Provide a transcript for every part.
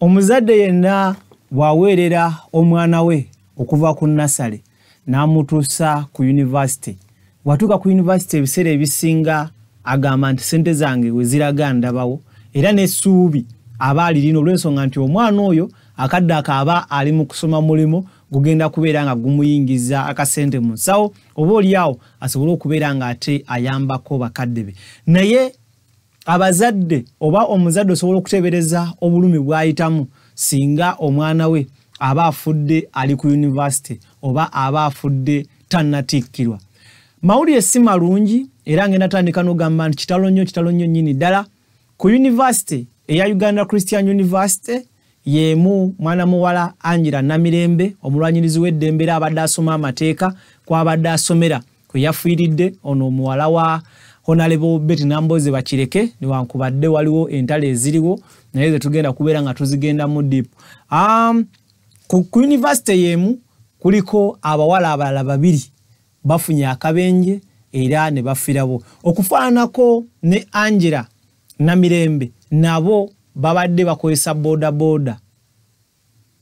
Omuzadde yenna bwaweerera omwana we okuva ku nasale n'amutuusa ku university. Watuuka ku university ebiseera ebisinga agamba nti ssente zange we ziraga ndabawo era n'essuubi aba alirina olw'ensonga nti omwana oyo akadde akaaba ali mu kusoma mulimo gugenda kubeera nga gumuyingiza akasente mu nsawo oba oliawo asobole okubeera nga ate ayambako bakadde be. Naye abazadde oba omuzadde osobola okutebereza obulumi bw'ayitamu singa omwana we aba afudde ali ku university oba aba afudde tannatikkirwa. Mawulire si malungi era ngenda tandika n'ogamba nti kitalo nnyo nnyini ddala. Ku university eya Uganda Christian University yemu mwana muwala Angela Namirembe omulwanyirizi w'eddembe era abadde asoma amateeka kw'abadde asomera kwe yafiiridde ono muwala wa Honorable Betty Namboze Bakireke newankubadde waliwo entale eziriwo naye ze tugenda kubeera nga tuzigenda mu deep. Ku university yemu kuliko abawala abalala babiri bafunye akabenje era ne bafirabo okufaanako ne Angela Namirembe nabo babadde bakozesa boda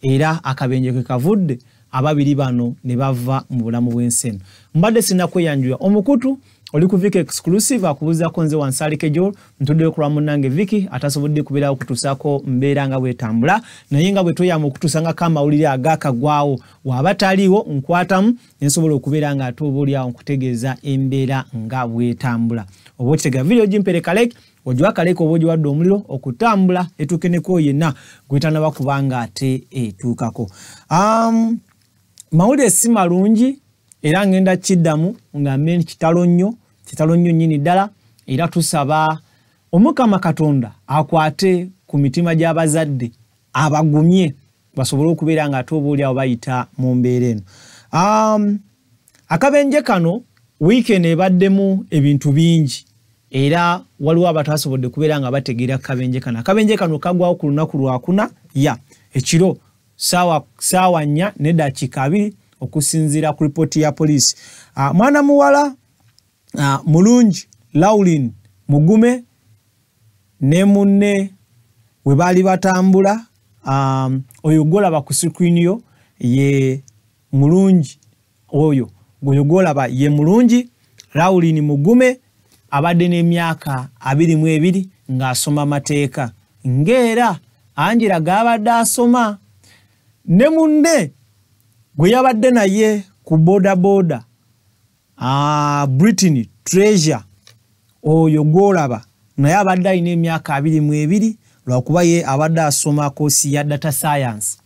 era akabenje ke kavudde ababiri bano ne bava mu bulamu bw'ensi. Mbadde sinakweyanjula omukutu oli ku Viki exclusive akubuza konze wansali kejol ntudde ku Ramunange Viki atasobodde kubeera okutusako mbeera nga bwetambula naye nga bwe toyamu okutusanga kama uliri agakagwawo wabataliwo nkwatamu nsobola okubeera nga atoboli awo nkutegeeza embeera nga bwetambula. Obotega video jimpereka like ojwa kaleko oboji wadde omuliro okutambula etukeneko yenna gwetana bakubanga ate etuukako. Mawulire si malungi era ngenda kiddamu nga men kitalo nnyo nnyini ddala era tusaba Omukama Katonda akwate ku mitima gy'abazadde abagumye basobole okubeera nga ate obooli awo bayita mu mbeera eno. Akabenje kano weekend ebaddemu ebintu bingi era waliwo abatasobodde kubeera nga bategeera akabenje kano. Akabenje kano kagwawo ku lunaku lwakuna ekiro saawa 4:2 okusinziira ku ripoti ya polisi. Mwana muwala mulungi Lauline Mugume ne munne we bali batambula oyo golaba ku screen yo ye mulungi oyo golaba ye mulungi Lauline Mugume abadde n'emyaka 22 ng'asoma amateeka ng'era Angela gabadde asoma ne munne gwe yabadde naye ku boda Brittany Treasure oyo golaba naye abadde alina emyaka 22 lwakuba ye abadde asoma kosi ya data science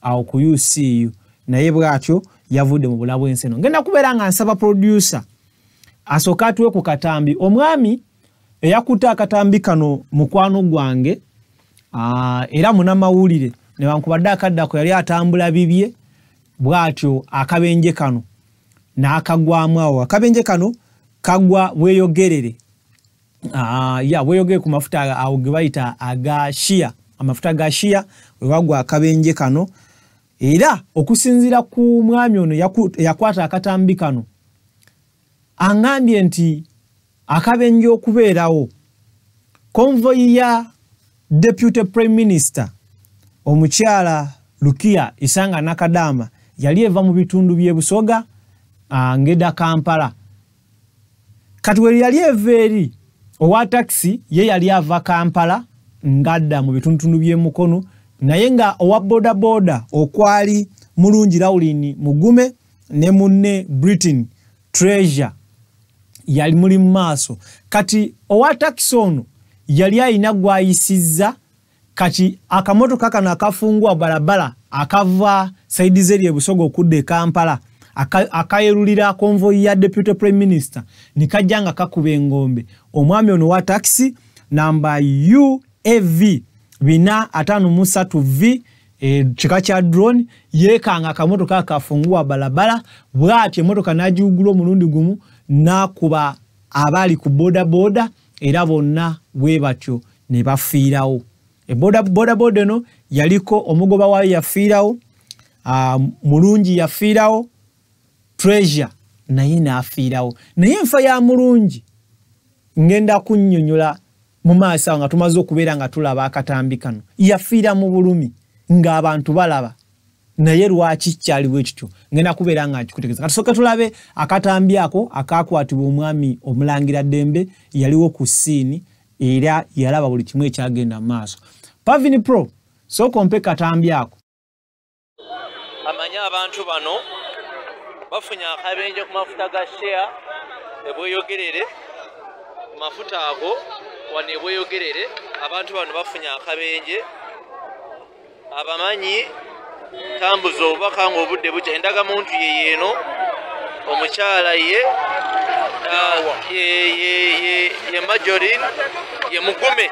awo ku UCU naye bwatyo yavudde mu bulabu bw'ensi eno. Ngenda kubeera nga nsaba producer asooka atuwe ku katambi omwami eyakuta akatambi kano mukwano gwange era munamawulire newankubadde akaddako yali atambula bibye bwatyo akabenje kano n'akagwamu awo. Akabenje kano kagwa weeyogerere weeyogere ku mafuta awo ge bayita aga shia amafuta ga shia we wagwa akabenje kano era okusinziira ku mwami ono yakwata akatambi kano angambye nti akabenje okubeerawo konvoyi ya Deputy Prime Minister omukyala Lukia Isanga Nakadama yali eva mu bitundu by'e Busoga ngeda Kampala. Kati we yali everi owa taxi ye yali ava Kampala ngadda mu bitundu by'e Mukono naye nga owa boda okwali mulungi Lauline Mugume ne munne Britain Treasure yali muli maaso. Kati owa taxi ono yali ayina gwayisizza kati akamotoka kano akafungwa barabara akava saidi zeri Busoga okudde Kampala akayerulira konvoyi ya Deputy Prime Minister nikajanga kakuba engombe. Omwami ono wa taxi namba UAV 453V kika kya drone yekanga akamotoka akafungwa barabara bwati emotoka najiugula omulundi gumu nakuba abali ku boda era bonna bwe batyo ne bafiirawo. Boda eno yaliko omugoba wayo yafiirawo mulungi yafiirawo Treasure naye n'afiirawo naye enfa ya mulungi ngenda kunnyonnyola mu maaso awo nga tumaze okubeera nga tulaba akatambi kano yafiira mu bulumi ng'abantu balaba naye lwaki kyaliwo ekityo ngenda kubeera nga nkikutegeeza katusooke tulabe akatambi ako akaakwatibwa omwami Omulangira Dembe yaliwo ku ssiini era yalaba buli kimu ekyagenda mu maaso. Pavini Pro sooka ompe katambi ako. Amanya abantu bano bafunye akabenje ku mafuta ga share ebweyogerere ku mafuta ago wane ebweyogerere abantu bano bafunye akabenje abamanyi tambuza obubaka ng'obudde bukya endagamuntu yeeno omukyala ye Majorin ye Mugume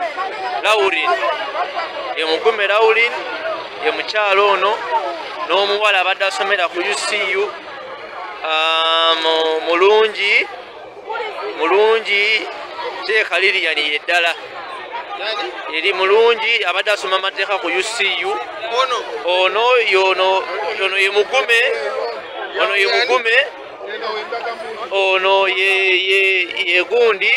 Laurin ye mukyala ono n'omuwala abadde asomera ku UCU mulungi teeka Lilian yeddala eri mulungi abadde asoma amateeka ku UCU ono ye Mugume ono ye gundi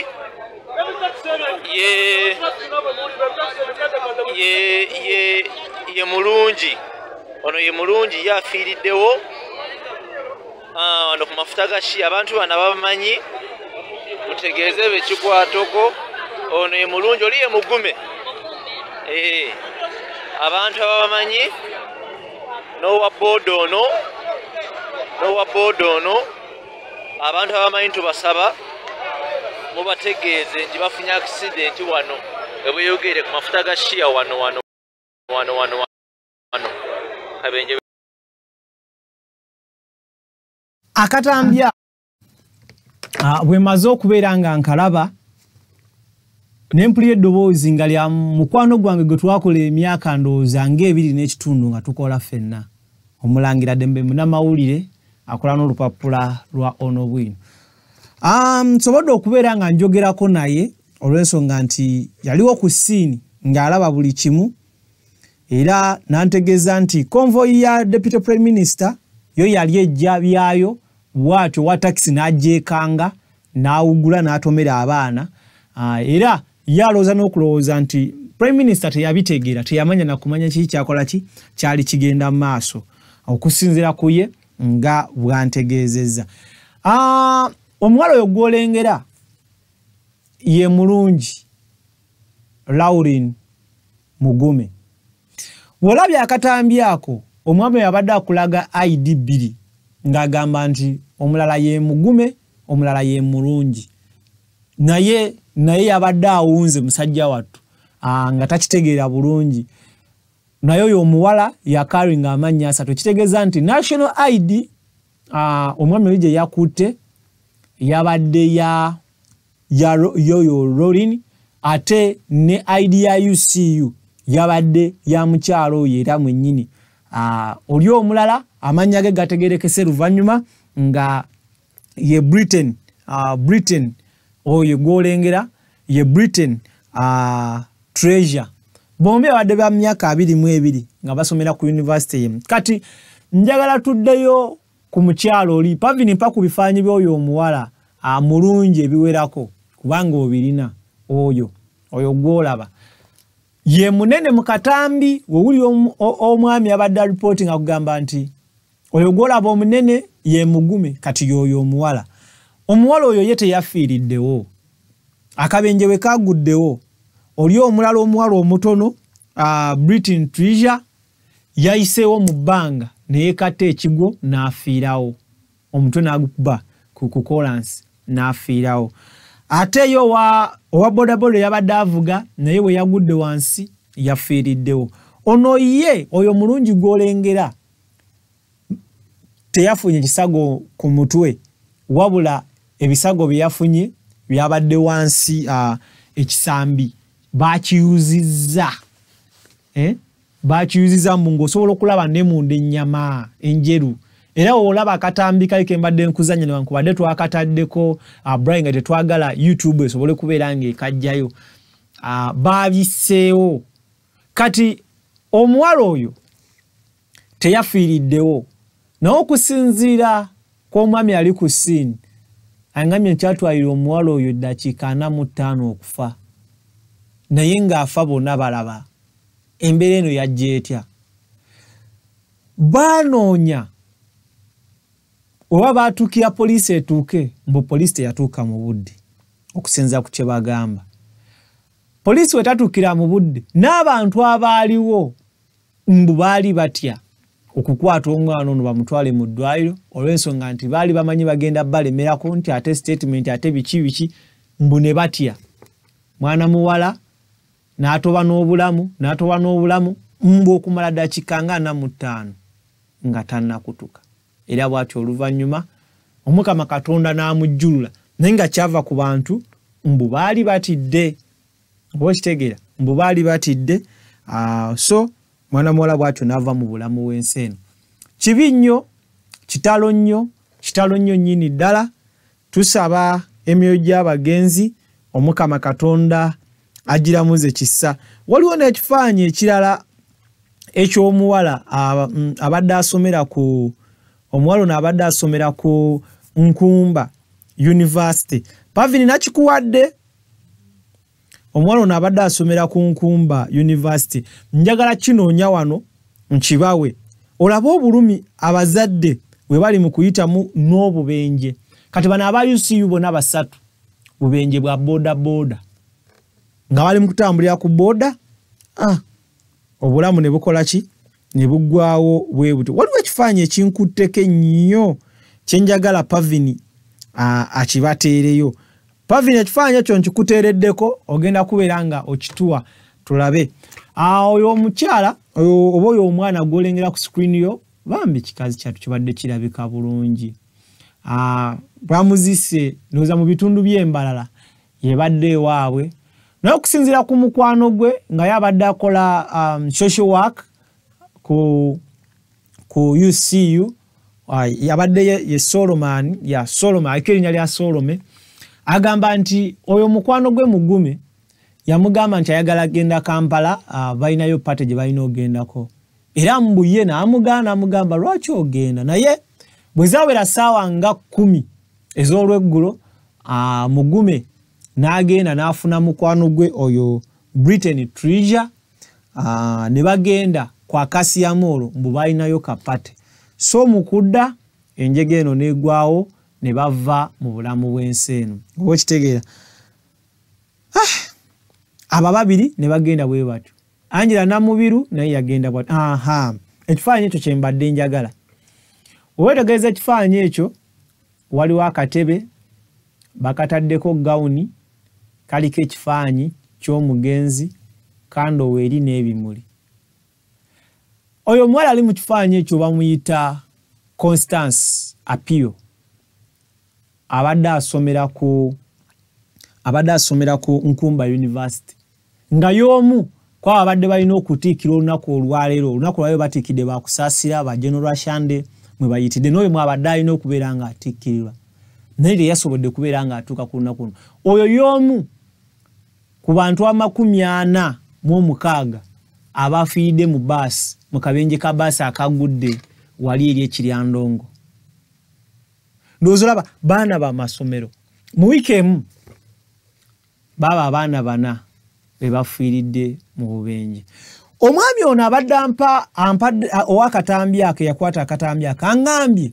ye mulungi ono ye mulungi yafiiriddewo wano ku mafuta ga shia abantu bano babamanyi mutegeeze bekikwatoko ono ye mulungi oli ye Mugume abantu ababamanyi n'owa booda ono abantu abamanyi tubasaba mubategeeze nti bafunye accident wano ebweyogere ku mafuta ga shia wano kabenje akatambya bwe maze okubeera nga nkalaba nempulira eddoboozi nga lya mukwano gwange gwe twakola emyaka ndowooza ng'ebiri n'ekitundu nga tukola ffenna Omulangira Dembe munnamawulire akola n'olupapula lwa Ono Bwino. Nsobodde okubeera nga njogerako naye olw'ensonga nti yaliwo ku ssiini ng'alaba buli kimu era n'antegeeza nti konvoyi ya Deputy Prime Minister yo yali ejja byayo bw'atyo wa taxi n'agyekanga n'awugula n'atomera abaana era yalooza n'okulowooza nti Prime Minister teyabitegeera teyamanya na kumanya kiki kyakola ki kyali kigenda mu maaso okusinziira ku ye nga bwantegeezezza. Omuwala oyo gw'olengera ye mulungi Laurin Mugume. Bw'olabye akatambi ako omwami yabadde akulaga ID 2 ng'agamba nti omulala ye Mugume omulala ye mulungi naye yabadde awunze musajja wattu nga takitegeera bulungi naye oyo omuwala yakaringa amannya 3 kitegeeza nti national ID omwami oli gye yakutte yabadde yoyo Laurin ate ne ID ya UCU yabadde ya mukyalo oyo era mwennyini oli omulala amannya ge gategerekese luvannyuma nga ye Britain oyo gw'olengera ye Britain Treasure bombi abadde ba myaka 22 nga basomera ku university yemu. Kati njagala tuddeyo ku mukyalo oli Pavini mpa ku bifaanyi by'oyo omuwala mulungi ebiwerako kubanga obirina oyo gw'olaba ye munene mu katambi wewuli omwami abadde reporting akugamba nti oyo gw'olaba omunene ye Mugume kati yoyo omuwala oyo ye teyafiiriddewo akabenje we kaguddewo oli omulala omuwala omutono Britain Treasure yayiseewo mu bbanga neyekatta ekigo n'afiirawo omutwe n'agukuba ku kolansi n'afiirawo ate yo owa bodaboda yabadde avuga naye we yagudde wansi yafiiriddewo ono ye oyo mulungi gw'olengera teyafunye kisago ku mutwe wabula ebisago bye yafunye byabadde wansi ekisambi bakiyuzizza mu ng'osobola okulaba ne munda ennyama enjeru era olaba akatambi kali kembadde nkuzannya newankubadde twakataddeko Brian nga tetwagala YouTube esobole kubeera ng'ekajjayo baabiseewo kati omuwala oyo teyafiiriddewo naye okusinziira omwami ali ku scene angamye kyatwalira omuwala oyo dakiika 45 okufa naye ng'afa bonna balaba embeera eno yajja etya baanoonya oba baatuukira poliisi etuuke mbu poliisi teyatuuka mu budde okusinza ku kye bagamba poliisi wetatuukira mu budde n'abantu abaaliwo mbu baali batya okukwata omwana ono bamutwale mu ddwaliro olw'ensonga nti baali bamanyi bagenda balemerako nti ate statement ate biki mbu ne batya mwana muwala n'atoba n'obulamu mbu okumala dakiika nga 45 nga tannakutuka era bw'atyo oluvannyuma Omukama Katonda n'amujjulula naye nga kyava ku bantu mbu baali batidde bw'okitegeera mbu baali batidde so mwana muwala bw'atyo n'ava mu bulamu w'ensi eno kibi nnyo kitalo nnyo nnyini ddala tusaba emyoyo gy'abagenzi Omukama Katonda agiramuze kissa waliwo n'ekifaanyi ekirala eky'omuwala abadde asomera ku omuwala ono abadde asomera ku Nkumba University Pavini nakikuwadde omuwala ono abadde asomera ku Nkumba University njagala kinoonya wano nkibawe olaba obulumi abazadde we bali mu kuyitamu n'obubenje kati bano aba UCU bonna basatu bubenje bwa boda nga bali mu kutambulira ku boda obulamu ne bukola ki ne buggwawo bwe buto waliwo ekifaanyi ekinkutteko ennyo kyenjagala Pavini akibateereyo Pavini ekifaanyi ekyo nkikuteereddeko ogenda kubeera nga okituwa tulabe oyo omukyala oba oyo omwana gw'olengera ku screen yo bambi kikazi kyatu kibadde kirabika bulungi bamuzise noza mu bitundu by'embalala yebadde ewaabwe naye okusinziira ku mukwano gwe nga yabadde akola social work ku UCU yabadde ye Solomon ekerinnya lya Solomon agamba nti oyo mukwano gwe mugume yamugamba nti ayagala genda Kampala balinayo pate gye balina ogendako era mbuye n'amugamba lwaki ogenda naye bwe zawera ssaawa nga 10 ez'olweggulo mugume n'agenda n'afuna mukwano gwe oyo Britain Treasure ne bagenda kwa Kasiamolo mbu balinayo kapate so mukudda enjege eno n'egwawo ne bava mu bulamu bw'ensi eno okitegeera aba babiri ne bagenda bwe batyo Angela Namubiru naye yagenda bwat ekifaanyi ekyo kyembadde njagala owetegeeza ekifaanyi ekyo waliwo akatebe bakataddeko gawuni kaliko ekifaanyi ky'omugenzi kandowe eri n'ebimuli oyo omuwala ali mu kifaanyi ekyo bamuyita Constance Apio abadde asomera ku Nkumba University nga y'omu kwa abadde balina okutiikira olunaku olwaleero batiikidde bakusaasira ba General Shande mwe bayitidde n'oyo mwabadde alina okubeera nga atiikirirwa naye teyasobodde kubeera nga atuuka ku lunaku luno oyo y'omu ku bantu 46 abafiiridde mu baasi mu kabenje ka baasi akagudde wali eri ekiryandongo ndowooza olaba baana ba masomero mu wiiki emu baba abaana 4 be bafiiridde mu bubenje omwami ono abadde ampadde owakatambi ake yakwata akatambi ake angambye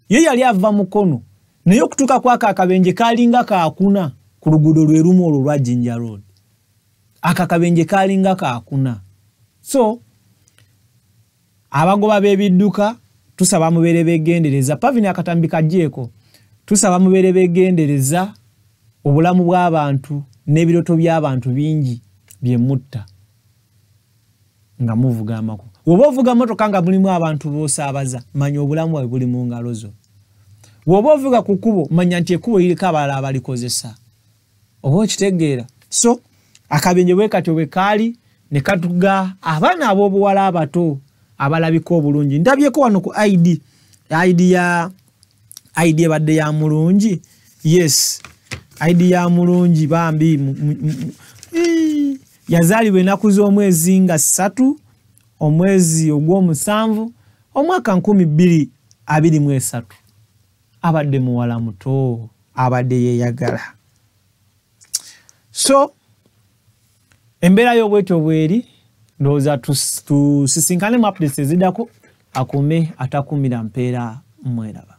ye yali ava mukono naye okutuuka kwako akabenje kalinga kaakuna ku luguudo lwe lumu olwo lwa Jinja Road akabenje kalinga kaakuna so abagoba b'ebidduka tusaba mubeere beegendereza Pavini akatambi kajjeeko tusaba mubeere beegendereza obulamu bw'abantu n'ebiroto by'abantu bingi byemutta nga muvuga amako woba ovuga motoka nga mulimu abantu boosaabaza manya obulamu bwawe buli mu ngalo zo woba ovuga ku kkubo manya nti ekkubo liriko abalala abalikozesa oba okitegeera so akabenje bwe katyo bwe kaali ne katuga abaana ab'obuwala abato abalabika obulungi ndabyeko wano ku ID ebadde ya mulungi yes ID ya mulungi bambi yazaalibwa ennaku z'omwezi nga 3 omwezi ogw'omusanvu omwaka 2023 abadde muwala muto abadde yeeyagala. So embeera y'obwetyo bweri ndowooza tusisinkane mu updates eziddako akuume atakuumira mpeera mweraba.